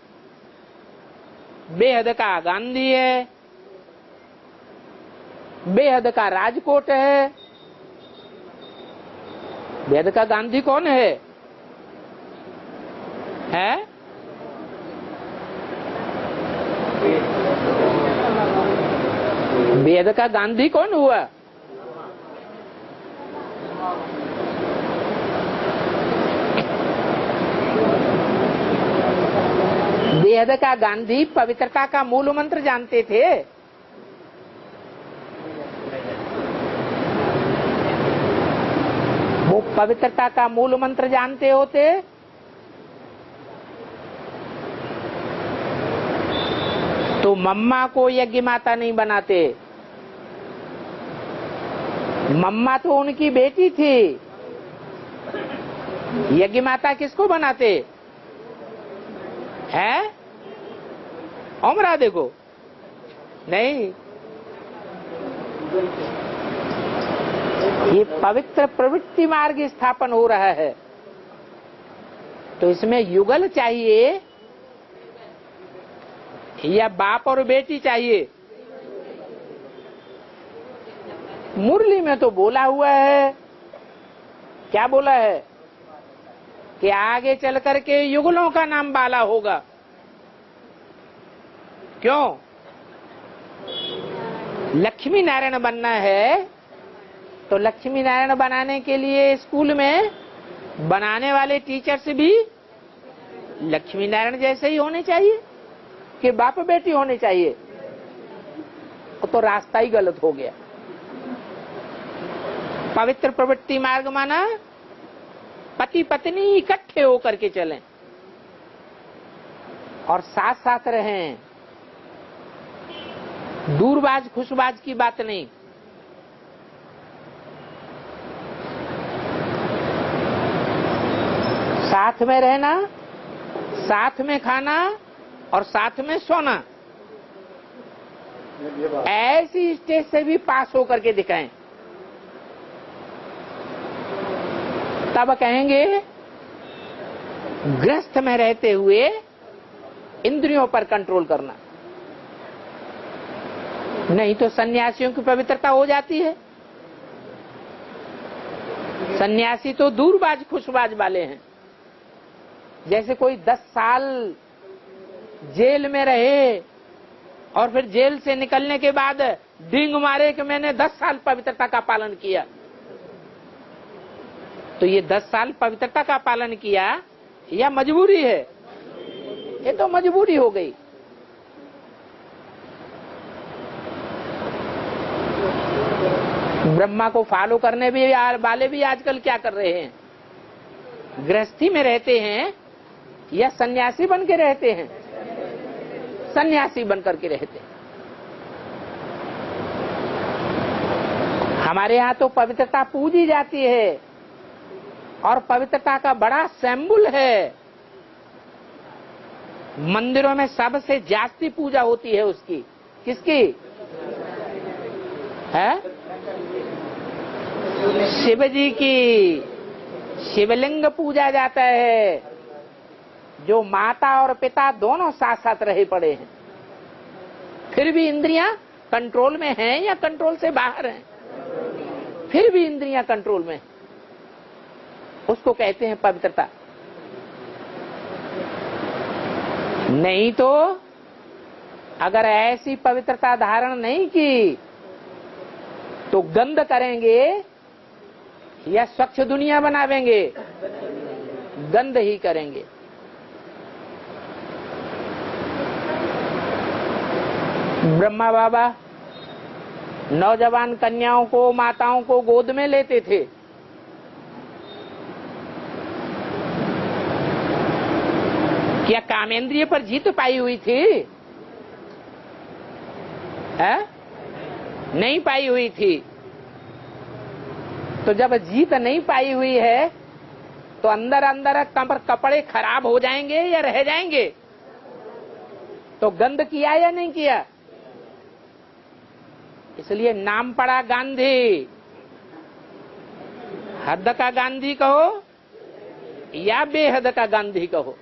बेहद का गांधी है, बेहद का राजकोट है। बेहद का गांधी कौन है? बेहद का गांधी कौन हुआ? बेहद का गांधी पवित्रता का मूल मंत्र जानते थे। वो पवित्रता का मूल मंत्र जानते होते तो मम्मा को यज्ञ माता नहीं बनाते। मम्मा तो उनकी बेटी थी, यज्ञ माता किसको बनाते है? उमरा देखो नहीं, ये पवित्र प्रवृत्ति मार्ग स्थापन हो रहा है, तो इसमें युगल चाहिए या बाप और बेटी चाहिए? मुरली में तो बोला हुआ है, क्या बोला है कि आगे चल करके युगलों का नाम बाला होगा। क्यों? लक्ष्मी नारायण बनना है तो लक्ष्मी नारायण बनाने के लिए स्कूल में बनाने वाले टीचर्स भी लक्ष्मी नारायण जैसे ही होने चाहिए कि बाप बेटी होने चाहिए? तो रास्ता ही गलत हो गया। पवित्र प्रवृत्ति मार्ग माना पति पत्नी इकट्ठे होकर के चलें और साथ साथ रहें। दूरबाज खुशबाज की बात नहीं। साथ में रहना, साथ में खाना और साथ में सोना, ऐसी स्टेज से भी पास होकर के दिखाएं, तब कहेंगे गृहस्थ में रहते हुए इंद्रियों पर कंट्रोल करना। नहीं तो सन्यासियों की पवित्रता हो जाती है। सन्यासी तो दूरबाज खुशबाज वाले हैं। जैसे कोई 10 साल जेल में रहे और फिर जेल से निकलने के बाद डींग मारे कि मैंने 10 साल पवित्रता का पालन किया। तो ये 10 साल पवित्रता का पालन किया या मजबूरी है? ये तो मजबूरी हो गई। ब्रह्मा को फॉलो करने भी वाले भी आजकल क्या कर रहे हैं? गृहस्थी में रहते हैं या सन्यासी बन के रहते हैं? सन्यासी बन करके रहते हैं। हमारे यहाँ तो पवित्रता पूजी जाती है और पवित्रता का बड़ा सिंबल है। मंदिरों में सबसे जास्ती पूजा होती है उसकी। किसकी है? शिव जी की। शिवलिंग पूजा जाता है, जो माता और पिता दोनों साथ साथ रहे पड़े हैं। फिर भी इंद्रियां कंट्रोल में हैं या कंट्रोल से बाहर हैं? फिर भी इंद्रियां कंट्रोल में, उसको कहते हैं पवित्रता। नहीं तो अगर ऐसी पवित्रता धारण नहीं की तो गंद करेंगे या स्वच्छ दुनिया बनावेंगे? गंद ही करेंगे। ब्रह्मा बाबा नौजवान कन्याओं को, माताओं को गोद में लेते थे। क्या कामेंद्रिय पर जीत पाई हुई थी? है? नहीं पाई हुई थी। तो जब जीत नहीं पाई हुई है तो अंदर अंदर कपड़े खराब हो जाएंगे या रह जाएंगे? तो गंद किया या नहीं किया? इसलिए नाम पड़ा गांधी। हद का गांधी कहो या बेहद का गांधी कहो।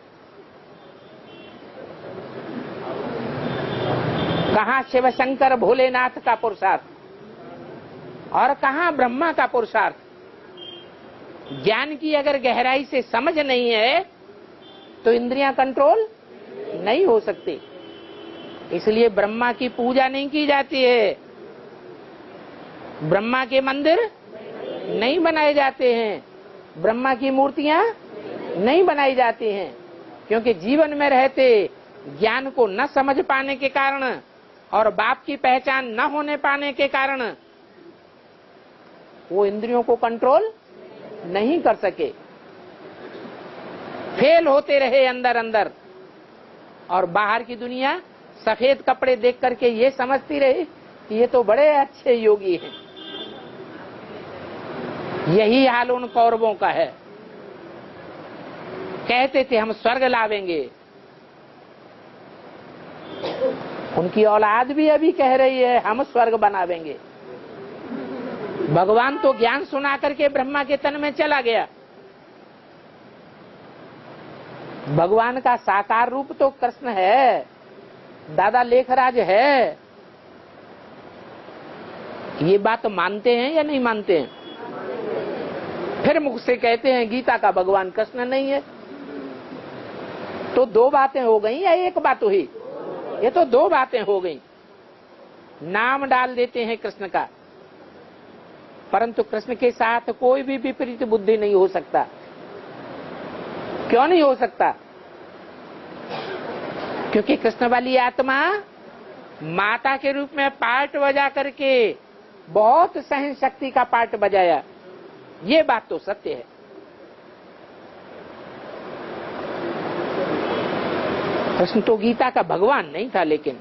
कहां शिव शंकर भोलेनाथ का पुरुषार्थ और कहां ब्रह्मा का पुरुषार्थ। ज्ञान की अगर गहराई से समझ नहीं है तो इंद्रियां कंट्रोल नहीं हो सकती। इसलिए ब्रह्मा की पूजा नहीं की जाती है, ब्रह्मा के मंदिर नहीं बनाए जाते हैं, ब्रह्मा की मूर्तियां नहीं बनाई जाती हैं। क्योंकि जीवन में रहते ज्ञान को न समझ पाने के कारण और बाप की पहचान न होने पाने के कारण वो इंद्रियों को कंट्रोल नहीं कर सके, फेल होते रहे अंदर अंदर। और बाहर की दुनिया सफेद कपड़े देख करके ये समझती रही कि ये तो बड़े अच्छे योगी हैं। यही हाल उन कौरवों का है। कहते थे हम स्वर्ग लावेंगे। उनकी औलाद भी अभी कह रही है हम स्वर्ग बनावेंगे। भगवान तो ज्ञान सुना करके ब्रह्मा के तन में चला गया। भगवान का साकार रूप तो कृष्ण है, दादा लेखराज है। ये बात मानते हैं या नहीं मानते हैं? फिर मुख से कहते हैं गीता का भगवान कृष्ण नहीं है। तो दो बातें हो गई या एक बात हुई? ये तो दो बातें हो गई। नाम डाल देते हैं कृष्ण का, परंतु कृष्ण के साथ कोई भी विपरीत बुद्धि नहीं हो सकता। क्यों नहीं हो सकता? क्योंकि कृष्ण वाली आत्मा माता के रूप में पार्ट बजा करके बहुत सहन शक्ति का पार्ट बजाया। ये बात तो सत्य है। कृष्ण तो गीता का भगवान नहीं था, लेकिन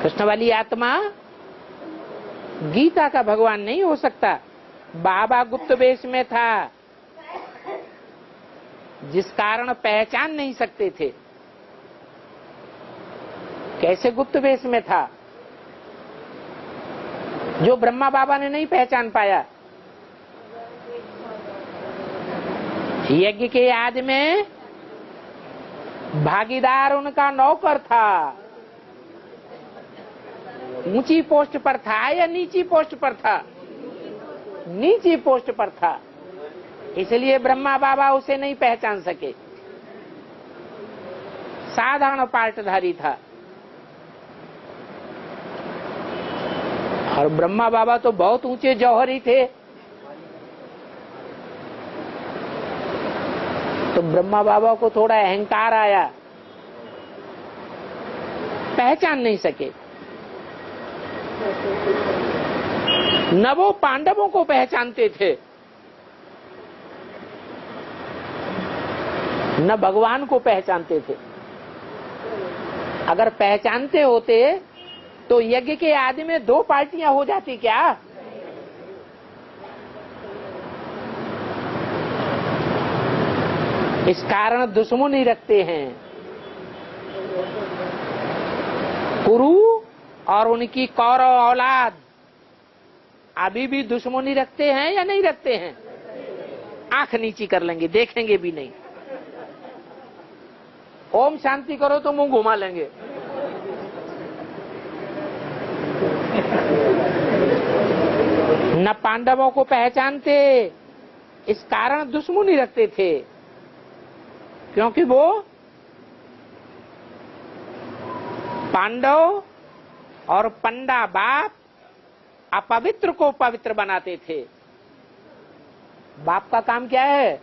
कृष्ण वाली आत्मा गीता का भगवान नहीं हो सकता। बाबा गुप्त वेश में था, जिस कारण पहचान नहीं सकते थे। कैसे गुप्त वेश में था? जो ब्रह्मा बाबा ने नहीं पहचान पाया। यज्ञ के याद में भागीदार उनका नौकर था। ऊंची पोस्ट पर था या नीची पोस्ट पर था? नीची पोस्ट पर था, इसलिए ब्रह्मा बाबा उसे नहीं पहचान सके। साधारण पार्टधारी था। और ब्रह्मा बाबा तो बहुत ऊंचे जौहरी थे। तो ब्रह्मा बाबा को थोड़ा अहंकार आया, पहचान नहीं सके। न वो पांडवों को पहचानते थे, न भगवान को पहचानते थे। अगर पहचानते होते तो यज्ञ के आदि में दो पार्टियां हो जाती क्या? इस कारण दुश्मनी रखते हैं। कुरु और उनकी कौरव औलाद अभी भी दुश्मनी रखते हैं या नहीं रखते हैं? आंख नीची कर लेंगे, देखेंगे भी नहीं। ओम शांति करो तो मुंह घुमा लेंगे। न पांडवों को पहचानते, इस कारण दुश्मनी रखते थे, क्योंकि वो पांडव और पंडा बाप अपवित्र को पवित्र बनाते थे। बाप का काम क्या है?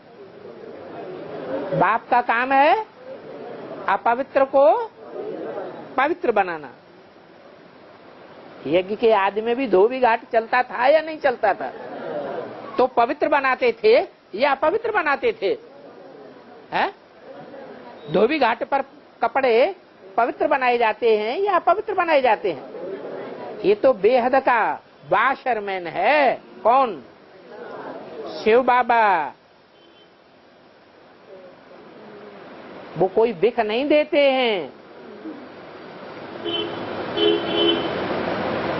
बाप का काम है अपवित्र को पवित्र बनाना। यज्ञ के आदि में भी धोबी घाट चलता था या नहीं चलता था? तो पवित्र बनाते थे या अपवित्र बनाते थे? हैं? धोबी घाट पर कपड़े पवित्र बनाए जाते हैं या अपवित्र बनाए जाते हैं? ये तो बेहद का वाशरमैन है। कौन? शिव बाबा। वो कोई बिख नहीं देते हैं।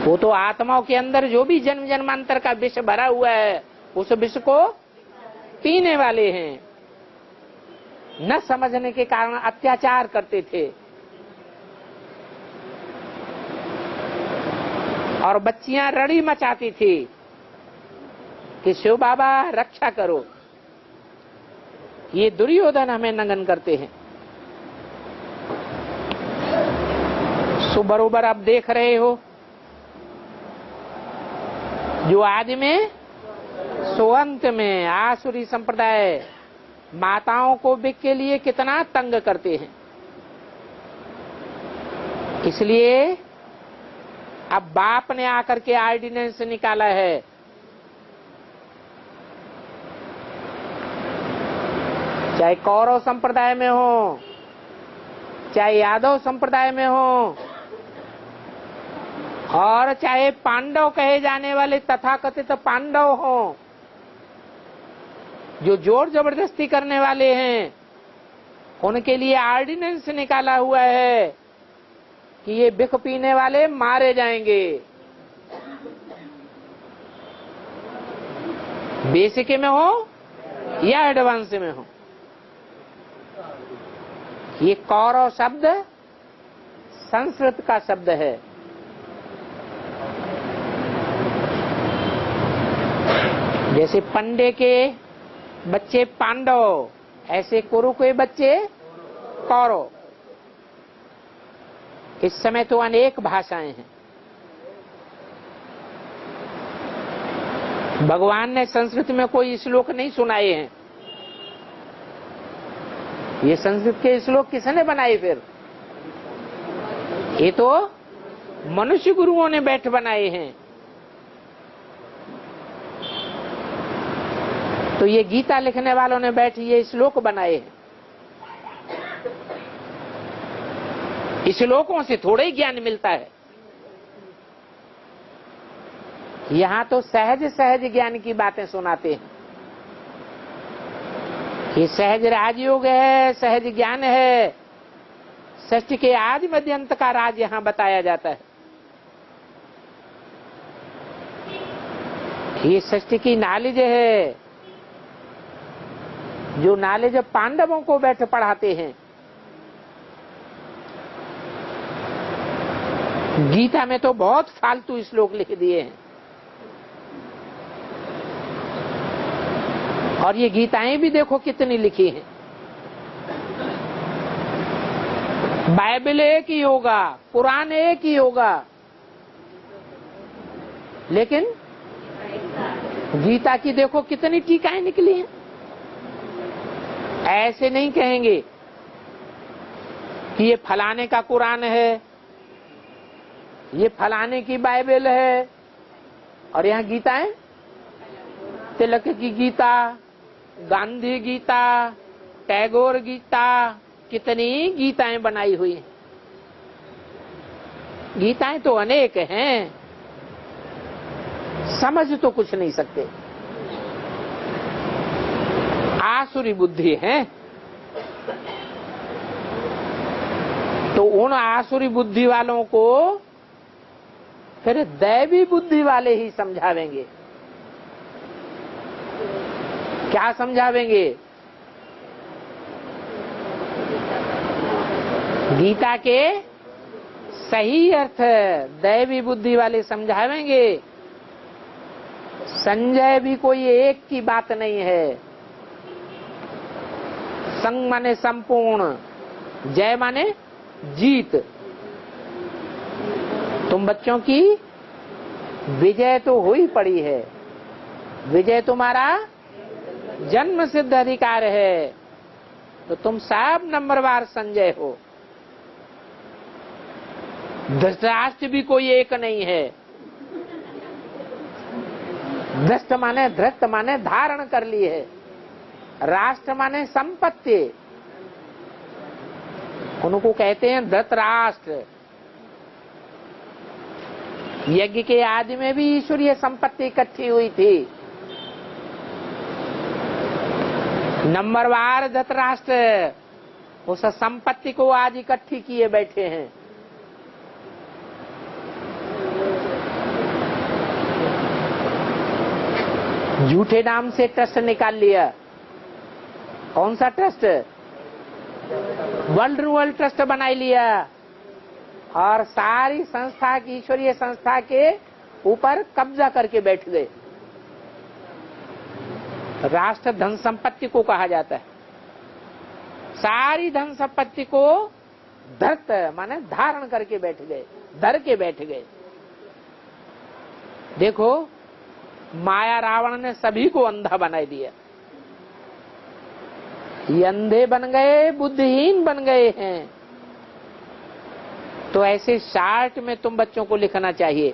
वो तो आत्माओं के अंदर जो भी जन्म जन्मांतर का विष भरा हुआ है, उस विष को पीने वाले हैं। न समझने के कारण अत्याचार करते थे और बच्चियां रड़ी मचाती थी कि शिव बाबा रक्षा करो। ये दुर्योधन हमें नंगन करते हैं। सो बरोबर आप देख रहे हो, जो आदि में सो अंत में आसुरी संप्रदाय माताओं को बिक के लिए कितना तंग करते हैं। इसलिए अब बाप ने आकर के ऑर्डिनेंस निकाला है, चाहे कौरव संप्रदाय में हो, चाहे यादव संप्रदाय में हो, और चाहे पांडव कहे जाने वाले तथाकथित पांडव हो, जो जोर जबरदस्ती करने वाले हैं, उनके लिए ऑर्डिनेंस निकाला हुआ है कि ये बिख पीने वाले मारे जाएंगे। बेसिक में हो या एडवांस में हो। ये कौरव शब्द संस्कृत का शब्द है। जैसे पंडे के बच्चे पांडव, ऐसे कुरु के बच्चे कौरव। इस समय तो अनेक भाषाएं हैं। भगवान ने संस्कृत में कोई श्लोक नहीं सुनाए हैं। ये संस्कृत के श्लोक किसने बनाए फिर? ये तो मनुष्य गुरुओं ने बैठ बनाए हैं। तो ये गीता लिखने वालों ने बैठ ये श्लोक बनाए हैं। इस श्लोकों से थोड़ा ही ज्ञान मिलता है। यहाँ तो सहज सहज ज्ञान की बातें सुनाते हैं। ये सहज राजयोग है, सहज ज्ञान है। सृष्टि के आदि मध्य अंत का राज यहाँ बताया जाता है। ये सृष्टि की नॉलेज है, जो नॉलेज पांडवों को बैठ पढ़ाते हैं। गीता में तो बहुत फालतू श्लोक लिख दिए हैं, और ये गीताएं भी देखो कितनी लिखी हैं। बाइबल एक ही होगा, कुरान एक ही होगा, लेकिन गीता की देखो कितनी टीकाएं निकली हैं। ऐसे नहीं कहेंगे कि ये फलाने का कुरान है, ये फलाने की बाइबल है, और यहाँ गीताएं, तिलक की गीता, गांधी गीता, टैगोर गीता, कितनी गीताएं बनाई हुई हैं। गीताएं तो अनेक हैं, समझ तो कुछ नहीं सकते, आसुरी बुद्धि है। तो उन आसुरी बुद्धि वालों को फिर दैवी बुद्धि वाले ही समझावेंगे। क्या समझावेंगे? गीता के सही अर्थ दैवी बुद्धि वाले समझावेंगे। संजय भी कोई एक की बात नहीं है। संग माने संपूर्ण, जय माने जीत। तुम बच्चों की विजय तो हुई पड़ी है, विजय तुम्हारा जन्म सिद्ध अधिकार है, तो तुम सब नंबरवार संजय हो। धृतराष्ट्र भी कोई एक नहीं है। धृष्ट माने धृत माने धारण कर ली है, राष्ट्र माने संपत्ति, उनको कहते हैं धृतराष्ट्र। यज्ञ के आदि में भी ईश्वरीय संपत्ति इकट्ठी हुई थी। नंबरवार धृतराष्ट्र उस संपत्ति को आज इकट्ठी किए बैठे हैं। झूठे नाम से ट्रस्ट निकाल लिया। कौन सा ट्रस्ट? वर्ल्ड रूरल ट्रस्ट बना लिया, और सारी संस्था की, ईश्वरीय संस्था के ऊपर कब्जा करके बैठ गए। राष्ट्र धन संपत्ति को कहा जाता है। सारी धन संपत्ति को धर्त माने धारण करके बैठ गए, धर के बैठ गए। देखो, माया रावण ने सभी को अंधा बना दिया। ये अंधे बन गए, बुद्धिहीन बन गए हैं। तो ऐसे शार्ट में तुम बच्चों को लिखना चाहिए,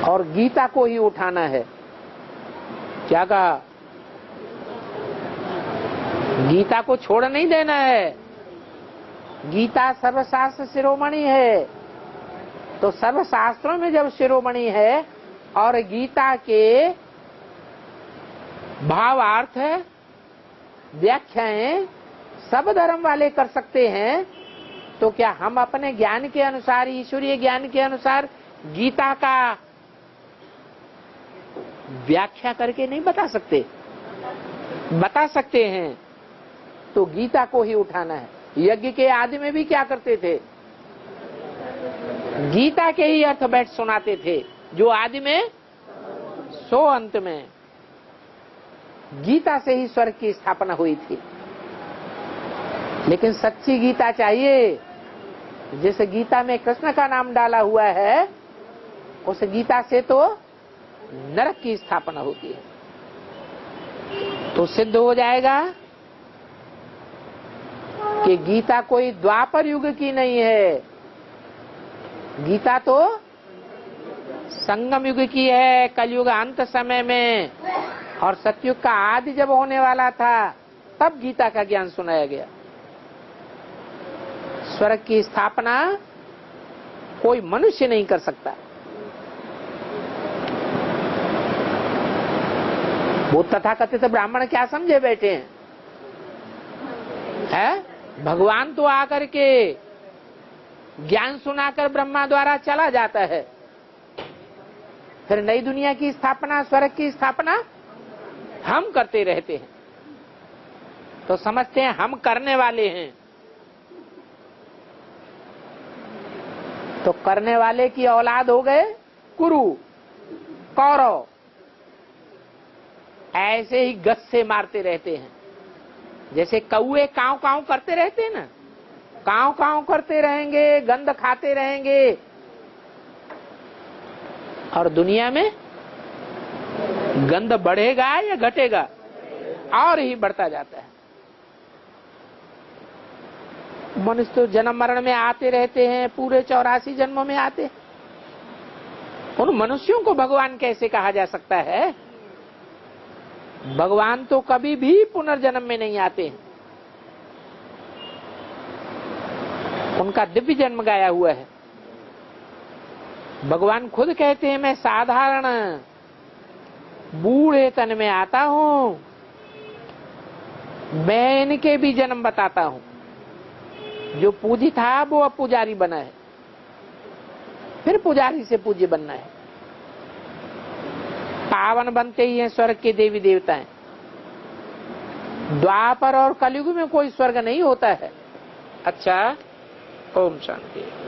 और गीता को ही उठाना है। क्या कहा? गीता को छोड़ नहीं देना है। गीता सर्वशास्त्र शिरोमणि है, तो सर्वशास्त्रों में जब शिरोमणि है और गीता के भावार्थ व्याख्याएं सब धर्म वाले कर सकते हैं, तो क्या हम अपने ज्ञान के अनुसार, ईश्वरीय ज्ञान के अनुसार गीता का व्याख्या करके नहीं बता सकते? बता सकते हैं। तो गीता को ही उठाना है। यज्ञ के आदि में भी क्या करते थे? गीता के ही अर्थ बैठ सुनाते थे। जो आदि में सो अंत में। गीता से ही स्वर्ग की स्थापना हुई थी। लेकिन सच्ची गीता चाहिए। जिस गीता में कृष्ण का नाम डाला हुआ है, उस गीता से तो नरक की स्थापना होती है। तो सिद्ध हो जाएगा कि गीता कोई द्वापर युग की नहीं है। गीता तो संगम युग की है, कलयुग अंत समय में। और सतयुग का आदि जब होने वाला था, तब गीता का ज्ञान सुनाया गया। स्वर्ग की स्थापना कोई मनुष्य नहीं कर सकता। वो तथाकथित ब्राह्मण क्या समझे बैठे हैं? है? भगवान तो आकर के ज्ञान सुनाकर ब्रह्मा द्वारा चला जाता है, फिर नई दुनिया की स्थापना, स्वर्ग की स्थापना हम करते रहते हैं। तो समझते हैं हम करने वाले हैं। तो करने वाले की औलाद हो गए कुरु, कौरव। ऐसे ही गस से मारते रहते हैं, जैसे कौए काव काव करते रहते हैं ना, काव काव करते रहेंगे, गंध खाते रहेंगे, और दुनिया में गंध बढ़ेगा या घटेगा? और ही बढ़ता जाता है। मनुष्य तो जन्म मरण में आते रहते हैं, पूरे 84 जन्मों में आते हैं। उन मनुष्यों को भगवान कैसे कहा जा सकता है? भगवान तो कभी भी पुनर्जन्म में नहीं आते हैं। उनका दिव्य जन्म गाया हुआ है। भगवान खुद कहते हैं, मैं साधारण बूढ़े तन में आता हूं, मैं इनके भी जन्म बताता हूं। जो पूजी था वो अब पुजारी बना है, फिर पुजारी से पूज्य बनना है। पावन बनते ही हैं स्वर्ग के देवी देवताएं। द्वापर और कलयुग में कोई स्वर्ग नहीं होता है। अच्छा, ओम शांति।